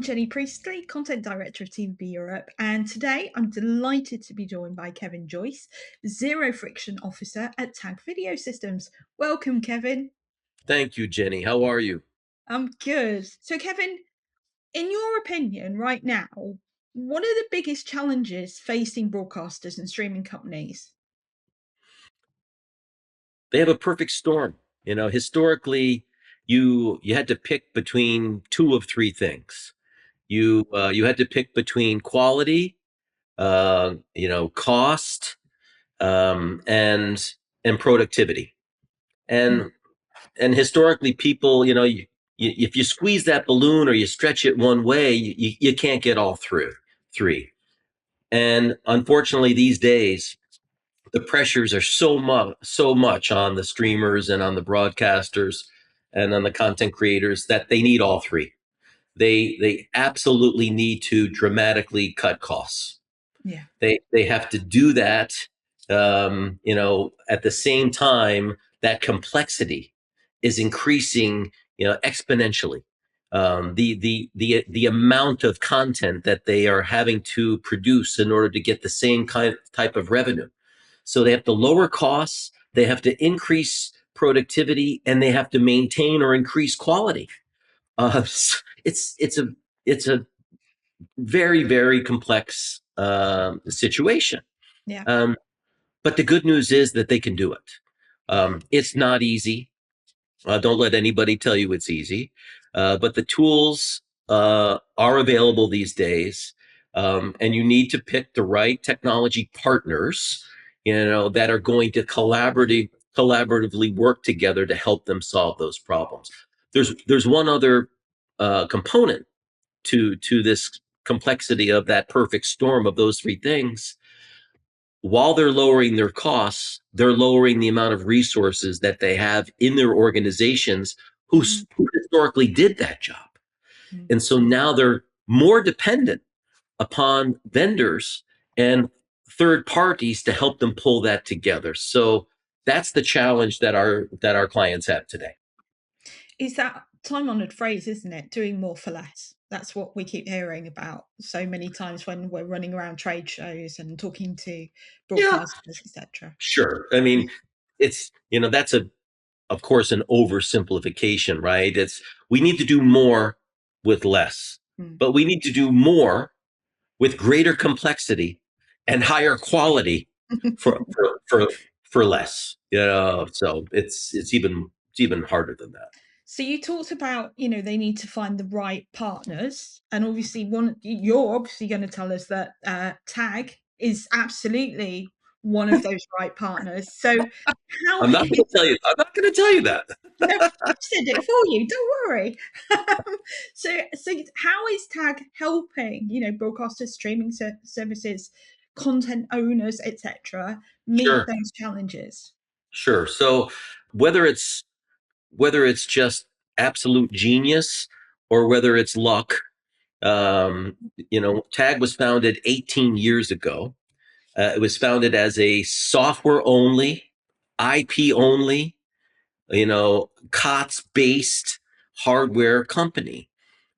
Jenny Priestley, Content Director of TVB Europe, and today I'm delighted to be joined by Kevin Joyce, Zero Friction Officer at Tag Video Systems. Welcome, Kevin. Thank you, Jenny. How are you? I'm good. So, Kevin, in your opinion, right now, what are the biggest challenges facing broadcasters and streaming companies? They have a perfect storm. Historically, you had to pick between two of three things. You had to pick between quality, cost, and productivity. And and historically, people, if you squeeze that balloon or you stretch it one way, you can't get all through three. And unfortunately, these days, the pressures are so much on the streamers and on the broadcasters and on the content creators that they need all three. They absolutely need to dramatically cut costs. Yeah. They have to do that. At the same time, that complexity is increasing, exponentially. The amount of content that they are having to produce in order to get the same type of revenue. So they have to lower costs, they have to increase productivity, and they have to maintain or increase quality. It's a very, very complex situation. Yeah. But the good news is that they can do it. It's not easy. Don't let anybody tell you it's easy. But the tools are available these days. And you need to pick the right technology partners, that are going to collaboratively work together to help them solve those problems. There's one other component to this complexity of that perfect storm of those three things. While they're lowering their costs, they're lowering the amount of resources that they have in their organizations who historically did that job. And so now they're more dependent upon vendors and third parties to help them pull that together. So that's the challenge that our clients have today. Is that time-honored phrase, isn't it? Doing more for less. That's what we keep hearing about so many times when we're running around trade shows and talking to Yeah, broadcasters, etc. sure. I mean, that's of course, an oversimplification, right? We need to do more with less, but we need to do more with greater complexity and higher quality for for less. So it's even harder than that. So you talked about, they need to find the right partners, and obviously you're obviously going to tell us that Tag is absolutely one of those right partners. So how I'm not going to tell you. I'm not going to tell you that. no, I said it for you, don't worry. So how is Tag helping, broadcasters, streaming services, content owners, etc., meet Sure, those challenges? sure. So whether it's just absolute genius or whether it's luck, Tag was founded 18 years ago. It was founded as a software only, IP only, COTS based hardware company,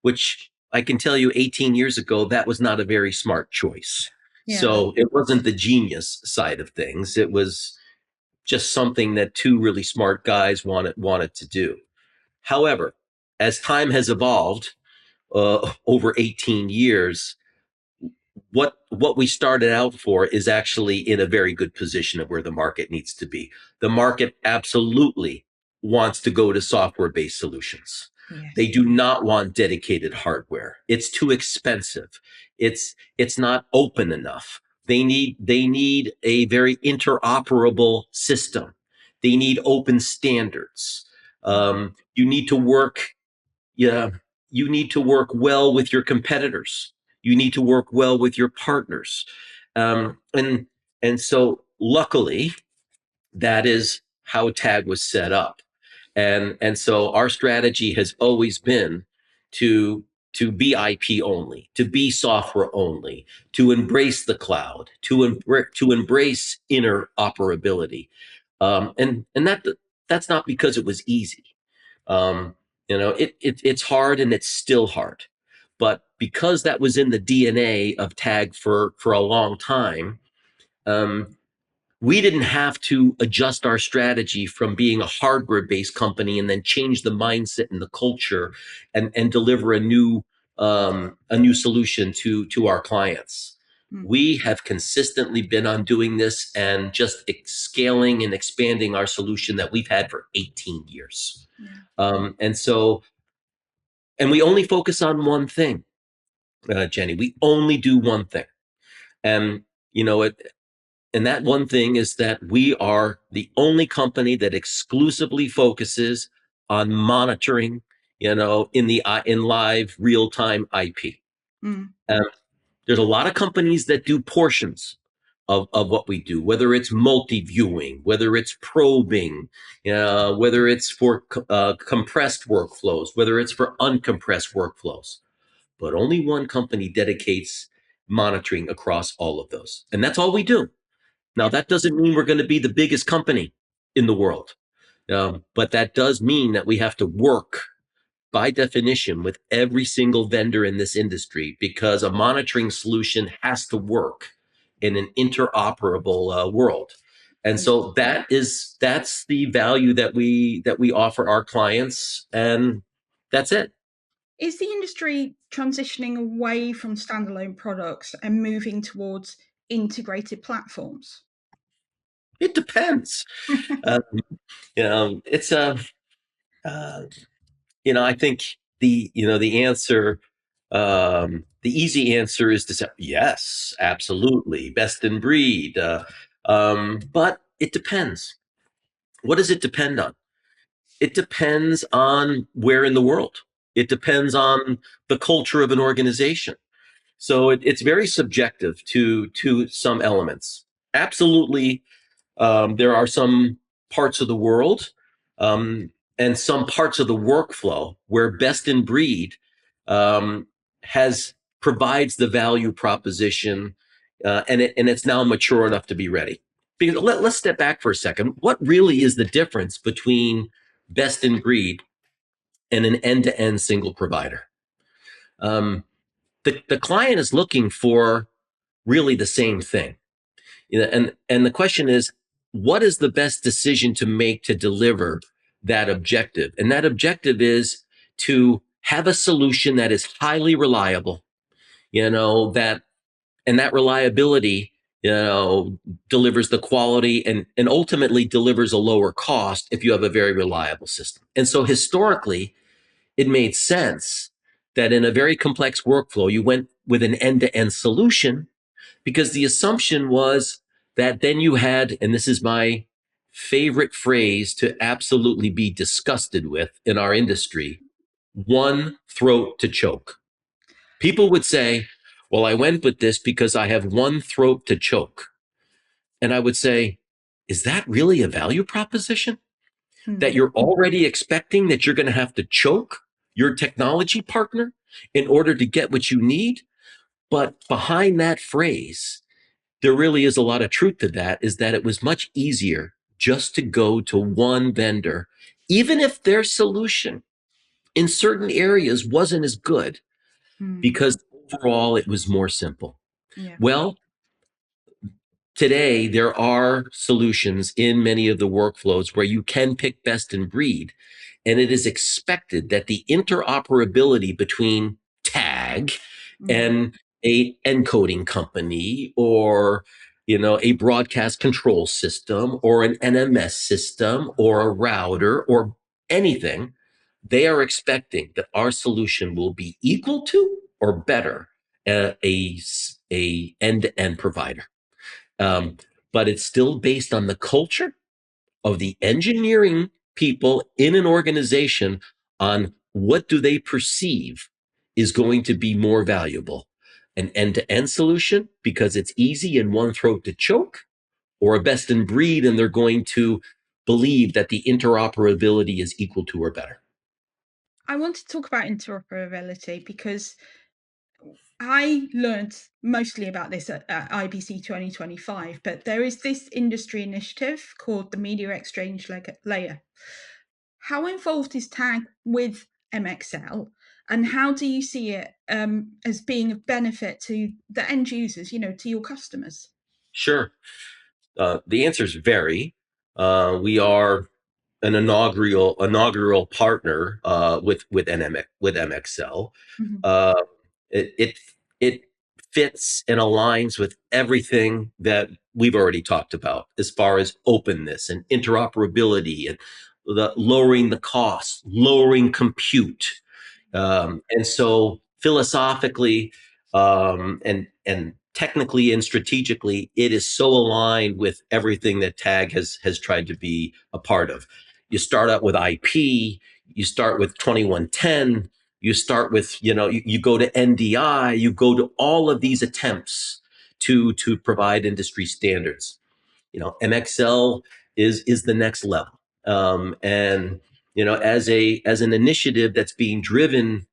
which I can tell you 18 years ago, that was not a very smart choice. Yeah. So it wasn't the genius side of things. It was just something that two really smart guys wanted to do. However, as time has evolved over 18 years, what we started out for is actually in a very good position of where the market needs to be. The market absolutely wants to go to software-based solutions. Yes. They do not want dedicated hardware. It's too expensive. It's not open enough. They need a very interoperable system. They need open standards. You need to work. Yeah, you need to work well with your competitors. You need to work well with your partners. And so luckily, that is how Tag was set up. And so our strategy has always been to be IP only, to be software only, to embrace the cloud, to embrace interoperability. And that's not because it was easy. It's hard and it's still hard. But because that was in the DNA of TAG for a long time, um, we didn't have to adjust our strategy from being a hardware-based company and then change the mindset and the culture and deliver a new solution to our clients. Mm. We have consistently been on doing this and just scaling and expanding our solution that we've had for 18 years. Yeah. And we only focus on one thing, Jenny. We only do one thing. And, you know, and that one thing is that we are the only company that exclusively focuses on monitoring, in live real time IP. Mm. There's a lot of companies that do portions of what we do, whether it's multi-viewing, whether it's probing, whether it's for compressed workflows, whether it's for uncompressed workflows. But only one company dedicates monitoring across all of those. And that's all we do. Now, Yeah. that doesn't mean we're going to be the biggest company in the world, but that does mean that we have to work by definition with every single vendor in this industry because a monitoring solution has to work in an interoperable world. And Totally. so that's the value that we offer our clients, and that's it. Is the industry transitioning away from standalone products and moving towards integrated platforms? It depends. Uh, it's a uh, I think the answer, the easy answer is to say yes, absolutely, best in breed. But it depends. What does it depend on? It depends on where in the world. It depends on the culture of an organization. So it's very subjective to some elements. Absolutely, there are some parts of the world um, and some parts of the workflow where best in breed um, has provides the value proposition, and it's now mature enough to be ready. Because let's step back for a second. What really is the difference between best in breed and an end-to-end single provider? Um, the client is looking for really the same thing. And the question is, what is the best decision to make to deliver that objective? And that objective is to have a solution that is highly reliable, that and that reliability, delivers the quality and ultimately delivers a lower cost if you have a very reliable system. And so historically, it made sense that in a very complex workflow, you went with an end-to-end solution because the assumption was that then you had, and this is my favorite phrase to absolutely be disgusted with in our industry, one throat to choke. People would say, well, I went with this because I have one throat to choke. And I would say, is that really a value proposition? That Hmm. you're already expecting that you're going to have to choke your technology partner in order to get what you need? But behind that phrase, there really is a lot of truth to that, is that it was much easier just to go to one vendor, even if their solution in certain areas wasn't as good, Hmm. because overall it was more simple. Yeah. Well, today there are solutions in many of the workflows where you can pick best in breed, and it is expected that the interoperability between tag Hmm. and a encoding company, or a broadcast control system, or an NMS system, or a router, or anything, they are expecting that our solution will be equal to or better a end-to-end provider. Um, but it's still based on the culture of the engineering people in an organization on what do they perceive is going to be more valuable, an end-to-end solution because it's easy and one throat to choke, or a best in breed and they're going to believe that the interoperability is equal to or better. I want to talk about interoperability because I learned mostly about this at IBC 2025, but there is this industry initiative called the Media Exchange Layer. How involved is TAG with MXL? And how do you see it as being of benefit to the end users, to your customers? Sure. The answers vary. We are an inaugural partner with MXL. Mhm. Uh, it fits and aligns with everything that we've already talked about as far as openness and interoperability and lowering the cost, lowering compute. And so philosophically, and technically and strategically, it is so aligned with everything that Tag has tried to be a part of. You start out with IP, you start with 2110, you start with, you go to NDI, you go to all of these attempts to provide industry standards. MXL is the next level. And as an initiative that's being driven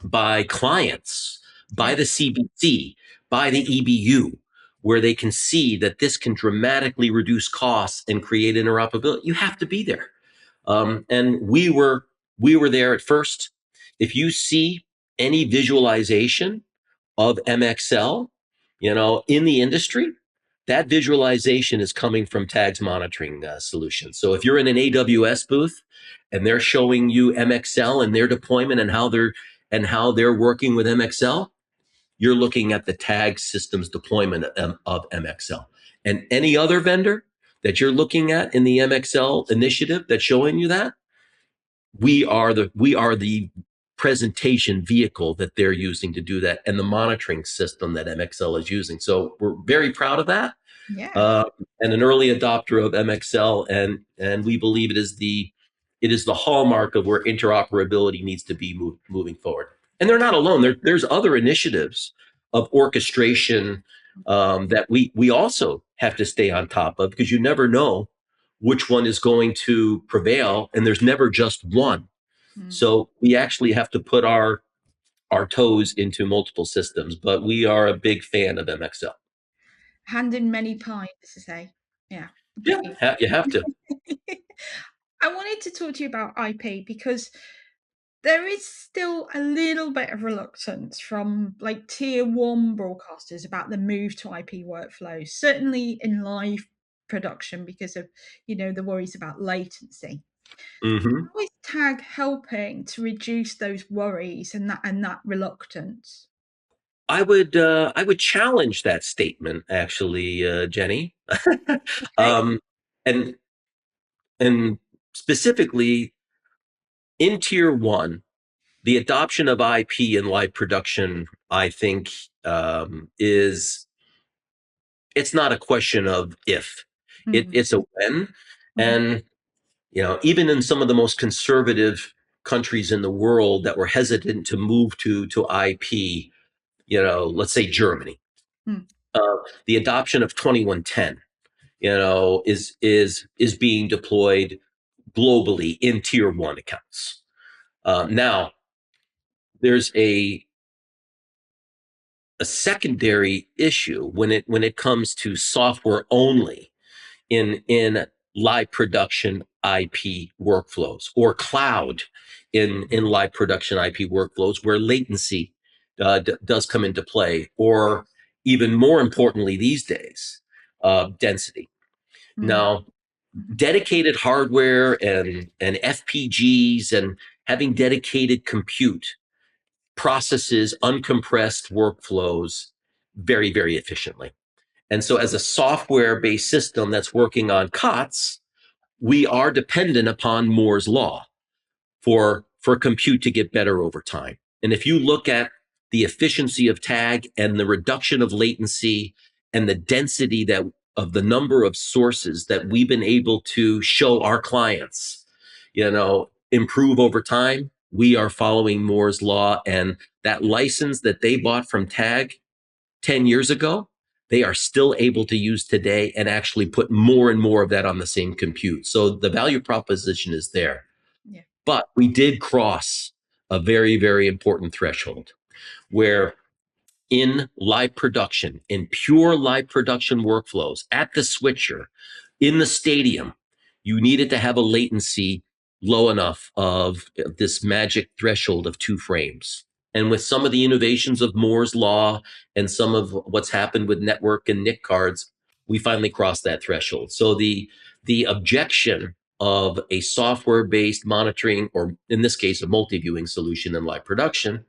by clients, by Yeah. the CBC, by the EBU, where they can see that this can dramatically reduce costs and create interoperability. You have to be there. And we were there at first. If you see any visualization of MXL, in the industry, that visualization is coming from Tag's monitoring solution. So if you're in an AWS booth and they're showing you MXL and their deployment and how they're working with MXL, you're looking at the Tag systems deployment of MXL. And any other vendor that you're looking at in the MXL initiative that's showing you that, we are the presentation vehicle that they're using to do that, and the monitoring system that MXL is using. So we're very proud of that, Yeah. uh, and an early adopter of MXL, and we believe it is the hallmark of where interoperability needs to be moving forward. And they're not alone. There's other initiatives of orchestration that we also have to stay on top of, because you never know which one is going to prevail, and there's never just one. Mm. So we actually have to put our toes into multiple systems, but we are a big fan of MXL. Hand in many pies, to say. Yeah, I Yeah, get you. you have to. I wanted to talk to you about IP because there is still a little bit of reluctance from like tier one broadcasters about the move to IP workflows, certainly in live production because of, the worries about latency. Hmm. How is Tag helping to reduce those worries and that reluctance? I would challenge that statement, actually, Jenny. Okay. um, and and specifically in tier one, the adoption of IP in live production, I think, is it's not a question of if, Mm, it's a when. mhm, And even in some of the most conservative countries in the world that were hesitant to move to IP, let's say Germany, mm, uh, the adoption of 2110, is being deployed globally in tier one accounts. Now, there's a secondary issue when it comes to software only in live production IP workflows, or cloud in live production IP workflows, where latency does come into play, or even more importantly these days, density. mm, Now, mhm, dedicated hardware and FPGs and having dedicated compute processes uncompressed workflows very, very efficiently. And so, as a software based system that's working on COTS, we are dependent upon Moore's law for compute to get better over time. And if you look at the efficiency of Tag and the reduction of latency and the density that of the number of sources that we've been able to show our clients, improve over time, we are following Moore's law. And that license that they bought from Tag 10 years ago, they are still able to use today and actually put more and more of that on the same compute. So the value proposition is there. yeah. But we did cross a very, very important threshold where in live production, in pure live production workflows, at the switcher, in the stadium, you needed to have a latency low enough of this magic threshold of 2 frames. And with some of the innovations of Moore's law and some of what's happened with network and NIC cards, we finally crossed that threshold. So the objection of a software-based monitoring, or in this case, a multi-viewing solution in live production,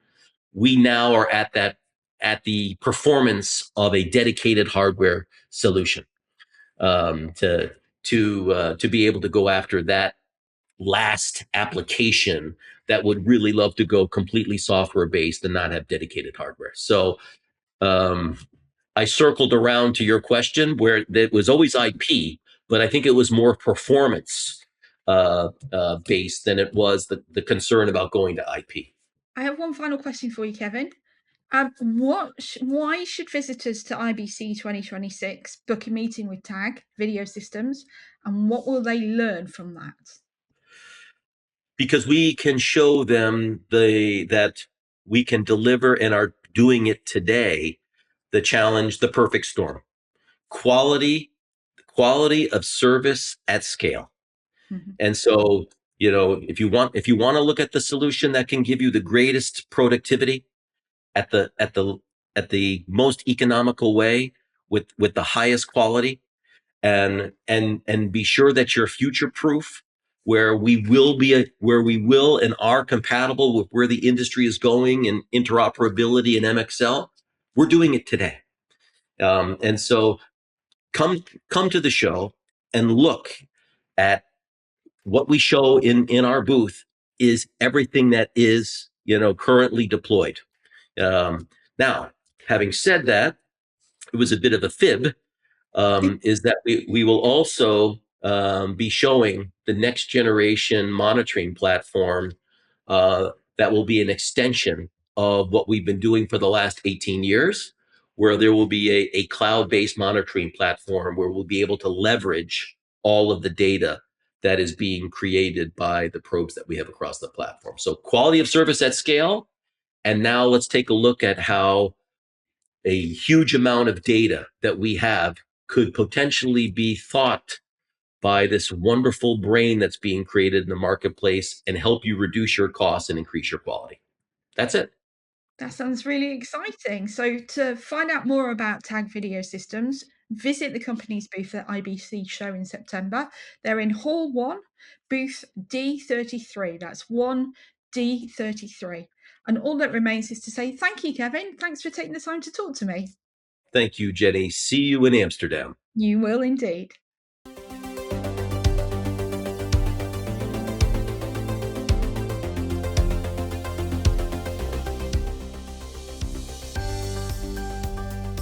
we now are at the performance of a dedicated hardware solution, to be able to go after that last application that would really love to go completely software based and not have dedicated hardware. So um, I circled around to your question where it was always IP, but I think it was more performance based than it was the concern about going to IP. I have one final question for you, Kevin. Why should visitors to IBC 2026 book a meeting with TAG Video Systems, and what will they learn from that? Because we can show them that we can deliver and are doing it today, the challenge, the perfect storm. Quality, quality of service at scale. Mhm. And so, if you want to look at the solution that can give you the greatest productivity at the most economical way with the highest quality, and be sure that you're future proof, where we will and are compatible with where the industry is going in interoperability and MXL. We're doing it today. And so come to the show and look at what we show in our booth is everything that is currently deployed. Now, having said that, it was a bit of a fib. Is that we will also be showing the next generation monitoring platform that will be an extension of what we've been doing for the last 18 years, where there will be a cloud-based monitoring platform where we'll be able to leverage all of the data that is being created by the probes that we have across the platform. So quality of service at scale. And now let's take a look at how a huge amount of data that we have could potentially be thought by this wonderful brain that's being created in the marketplace and help you reduce your costs and increase your quality. That's it. That sounds really exciting. So, to find out more about Tag Video Systems, visit the company's booth at IBC show in September. They're in Hall 1, booth D33. That's 1D33. And all that remains is to say thank you, Kevin. Thanks for taking the time to talk to me. Thank you, Jenny. See you in Amsterdam. You will indeed.